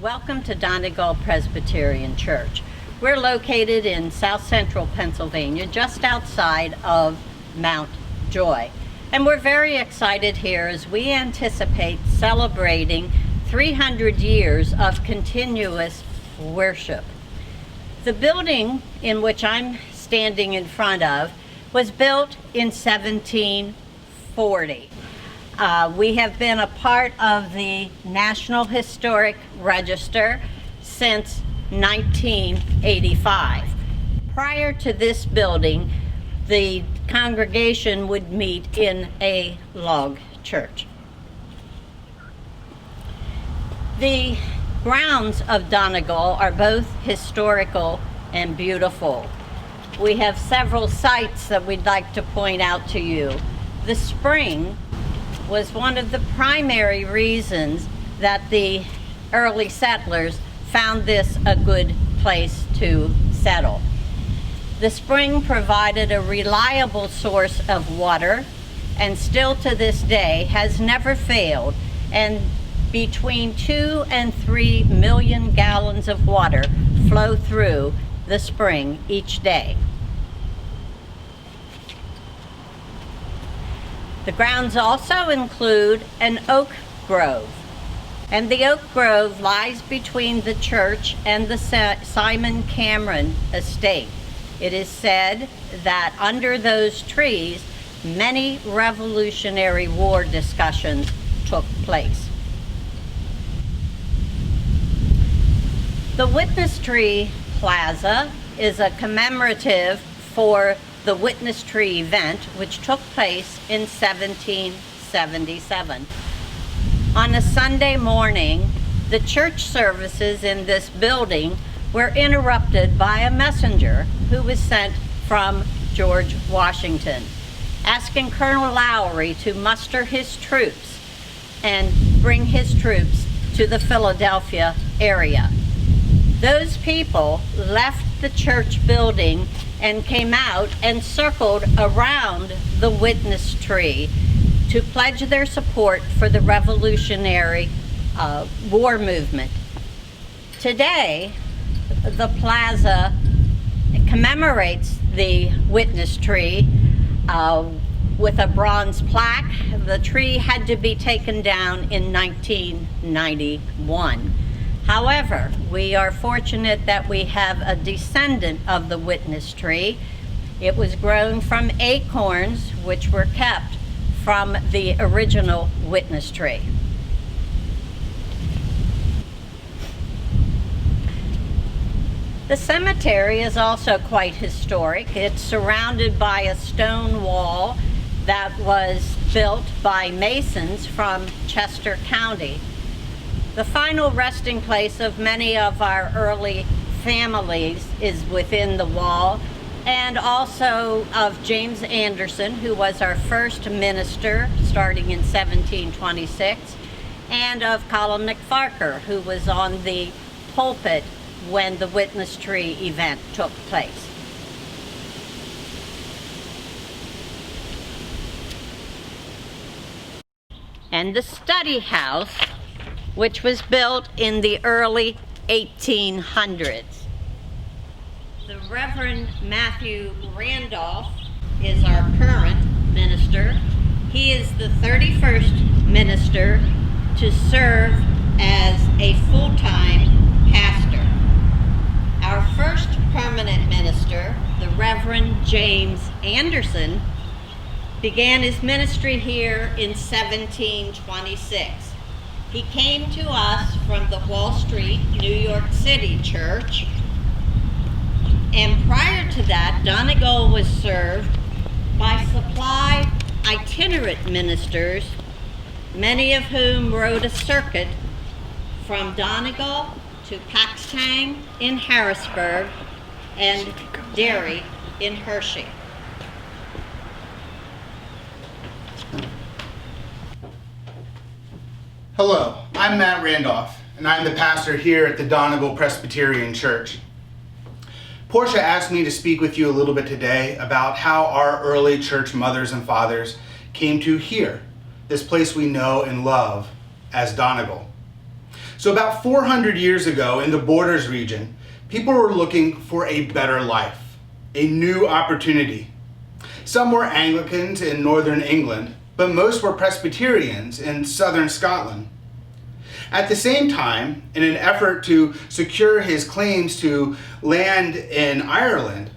Welcome to Donegal Presbyterian Church. We're located in south central Pennsylvania, just outside of Mount Joy. And we're very excited here as we anticipate celebrating 300 years of continuous worship. The building in which I'm standing in front of was built in 1740. We have been a part of the National Historic Register since 1985. Prior to this building, the congregation would meet in a log church. The grounds of Donegal are both historical and beautiful. We have several sites that we'd like to point out to you. The spring was one of the primary reasons that the early settlers found this a good place to settle. The spring provided a reliable source of water, and still to this day has never failed, and between 2 and 3 million gallons of water flow through the spring each day. The grounds also include an oak grove, and the oak grove lies between the church and the Simon Cameron estate. It is said that under those trees, many Revolutionary War discussions took place. The Witness Tree Plaza is a commemorative for the Witness Tree event, which took place in 1777. On a Sunday morning, the church services in this building were interrupted by a messenger who was sent from George Washington, asking Colonel Lowry to muster his troops and bring his troops to the Philadelphia area. Those people left the church building and came out and circled around the Witness Tree to pledge their support for the Revolutionary War movement. Today, the plaza commemorates the Witness Tree with a bronze plaque. The tree had to be taken down in 1991. However, we are fortunate that we have a descendant of the Witness Tree. It was grown from acorns, which were kept from the original Witness Tree. The cemetery is also quite historic. It's surrounded by a stone wall that was built by masons from Chester County. The final resting place of many of our early families is within the wall, and also of James Anderson, who was our first minister starting in 1726, and of Colin McFarker, who was on the pulpit when the Witness Tree event took place. And the study house, which was built in the early 1800s. The Reverend Matthew Randolph is our current minister. He is the 31st minister to serve as a full-time pastor. Our first permanent minister, the Reverend James Anderson, began his ministry here in 1726. He came to us from the Wall Street, New York City church, and prior to that, Donegal was served by supply itinerant ministers, many of whom rode a circuit from Donegal to Paxtang in Harrisburg and Derry in Hershey. Hello, I'm Matt Randolph, and I'm the pastor here at the Donegal Presbyterian Church. Portia asked me to speak with you a little bit today about how our early church mothers and fathers came to here, this place we know and love as Donegal. So about 400 years ago in the Borders region, people were looking for a better life, a new opportunity. Some were Anglicans in northern England, but most were Presbyterians in southern Scotland. At the same time, in an effort to secure his claims to land in Ireland,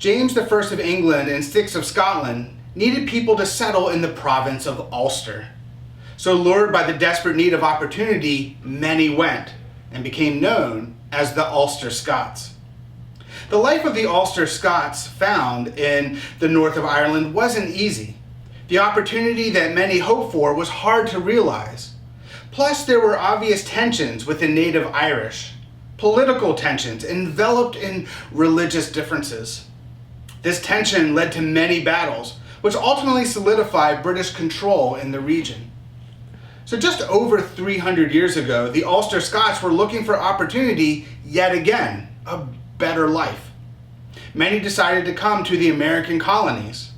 James I of England and VI of Scotland needed people to settle in the province of Ulster. So lured by the desperate need of opportunity, many went and became known as the Ulster Scots. The life of the Ulster Scots found in the north of Ireland wasn't easy. The opportunity that many hoped for was hard to realize. Plus, there were obvious tensions with the native Irish, political tensions enveloped in religious differences. This tension led to many battles, which ultimately solidified British control in the region. So just over 300 years ago, the Ulster Scots were looking for opportunity yet again, a better life. Many decided to come to the American colonies.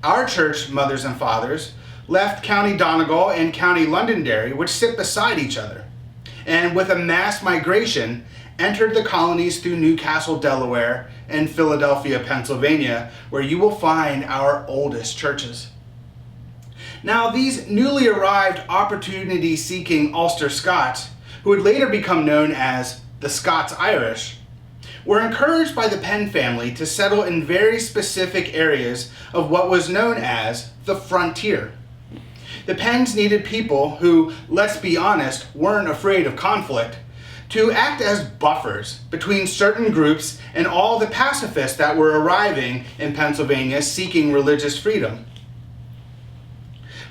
Our church mothers and fathers left County Donegal and County Londonderry, which sit beside each other, and with a mass migration, entered the colonies through Newcastle, Delaware, and Philadelphia, Pennsylvania, where you will find our oldest churches. Now, these newly arrived opportunity-seeking Ulster Scots, who would later become known as the Scots-Irish, were encouraged by the Penn family to settle in very specific areas of what was known as the frontier. The Penns needed people who, let's be honest, weren't afraid of conflict, to act as buffers between certain groups and all the pacifists that were arriving in Pennsylvania seeking religious freedom.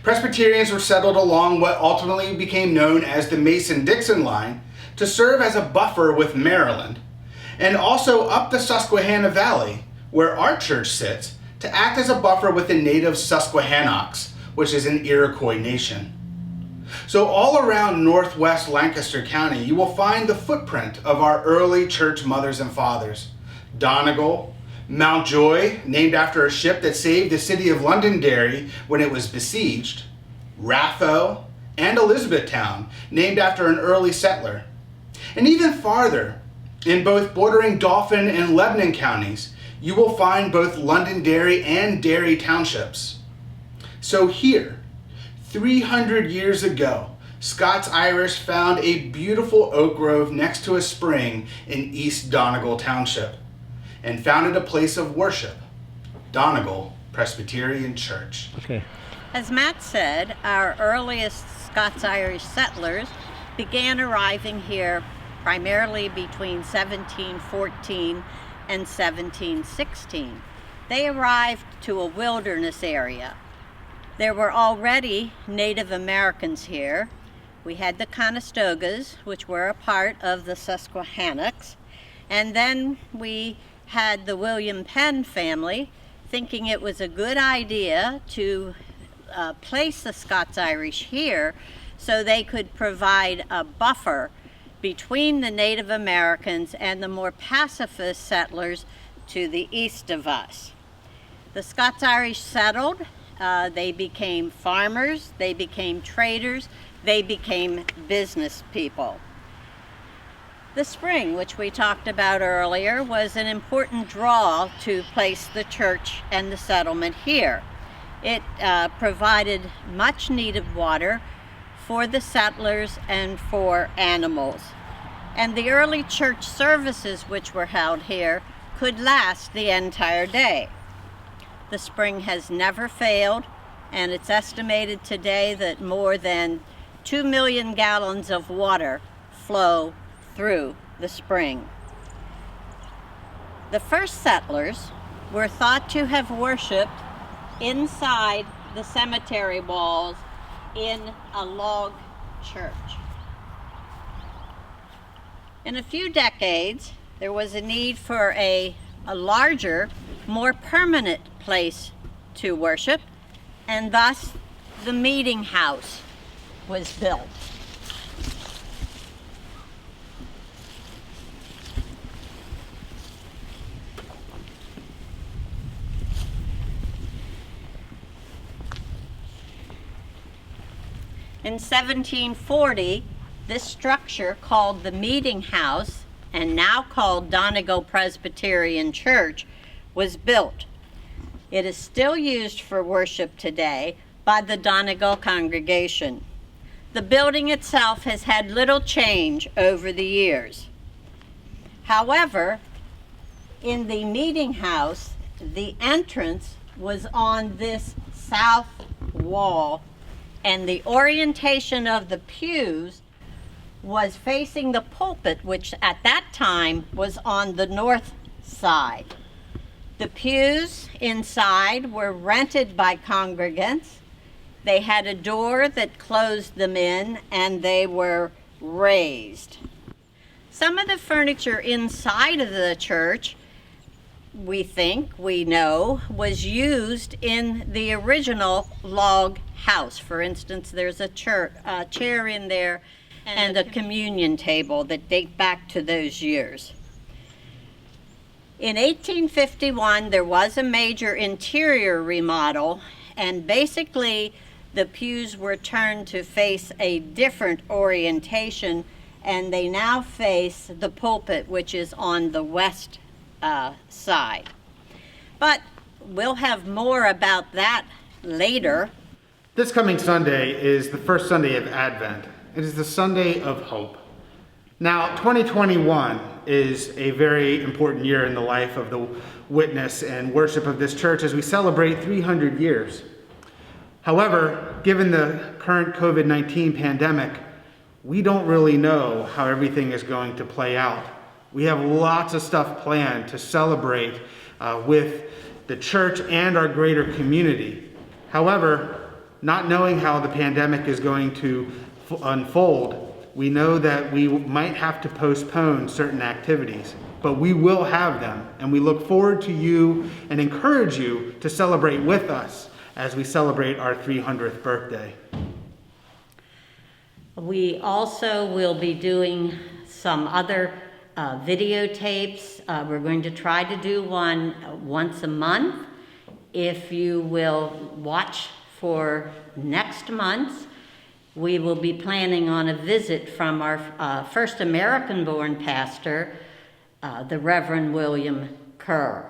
Presbyterians were settled along what ultimately became known as the Mason-Dixon line to serve as a buffer with Maryland, and also up the Susquehanna Valley, where our church sits, to act as a buffer with the native Susquehannocks, which is an Iroquois nation. So all around northwest Lancaster County, you will find the footprint of our early church mothers and fathers. Donegal, Mountjoy, named after a ship that saved the city of Londonderry when it was besieged, Raphoe, and Elizabethtown, named after an early settler. And even farther, in both bordering Dauphin and Lebanon counties, you will find both Londonderry and Derry townships. So here, 300 years ago, Scots-Irish found a beautiful oak grove next to a spring in East Donegal Township and founded a place of worship, Donegal Presbyterian Church. Okay. As Matt said, our earliest Scots-Irish settlers began arriving here primarily between 1714 and 1716. They arrived to a wilderness area. There were already Native Americans here. We had the Conestogas, which were a part of the Susquehannocks, and then we had the William Penn family thinking it was a good idea to place the Scots-Irish here so they could provide a buffer between the Native Americans and the more pacifist settlers to the east of us. The Scots-Irish settled. They became farmers, they became traders, they became business people. The spring, which we talked about earlier, was an important draw to place the church and the settlement here. It provided much needed water for the settlers and for animals. And the early church services which were held here could last the entire day. The spring has never failed, and it's estimated today that more than 2 million gallons of water flow through the spring. The first settlers were thought to have worshipped inside the cemetery walls in a log church. In a few decades, there was a need for a larger, more permanent place to worship, and thus the meeting house was built. In 1740, This structure, called the Meeting House, and now called Donegal Presbyterian Church, was built. It is still used for worship today by the Donegal congregation. The building itself has had little change over the years. However, in the Meeting House, the entrance was on this south wall, and the orientation of the pews was facing the pulpit, which at that time was on the north side. The pews inside were rented by congregants. They had a door that closed them in, and they were raised. Some of the furniture inside of the church, we know, was used in the original log house. For instance, there's a chair in there and a communion table that date back to those years. In 1851, there was a major interior remodel, and basically the pews were turned to face a different orientation, and they now face the pulpit, which is on the west side. But we'll have more about that later. This coming Sunday is the first Sunday of Advent. It is the Sunday of hope. Now, 2021 is a very important year in the life of the witness and worship of this church as we celebrate 300 years. However, given the current COVID-19 pandemic, we don't really know how everything is going to play out. We have lots of stuff planned to celebrate with the church and our greater community. However, not knowing how the pandemic is going to unfold, we know that we might have to postpone certain activities, but we will have them, and we look forward to you and encourage you to celebrate with us as we celebrate our 300th birthday. We also will be doing some other videotapes. We're going to try to do one once a month. If you will watch for next month, we will be planning on a visit from our first American-born pastor, the Reverend William Kerr.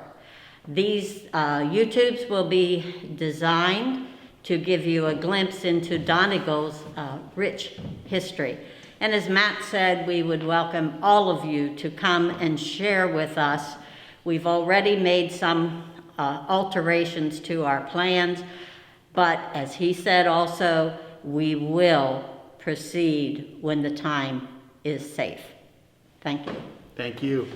These YouTubes will be designed to give you a glimpse into Donegal's rich history. And as Matt said, we would welcome all of you to come and share with us. We've already made some alterations to our plans, but as he said also, we will proceed when the time is safe. Thank you. Thank you.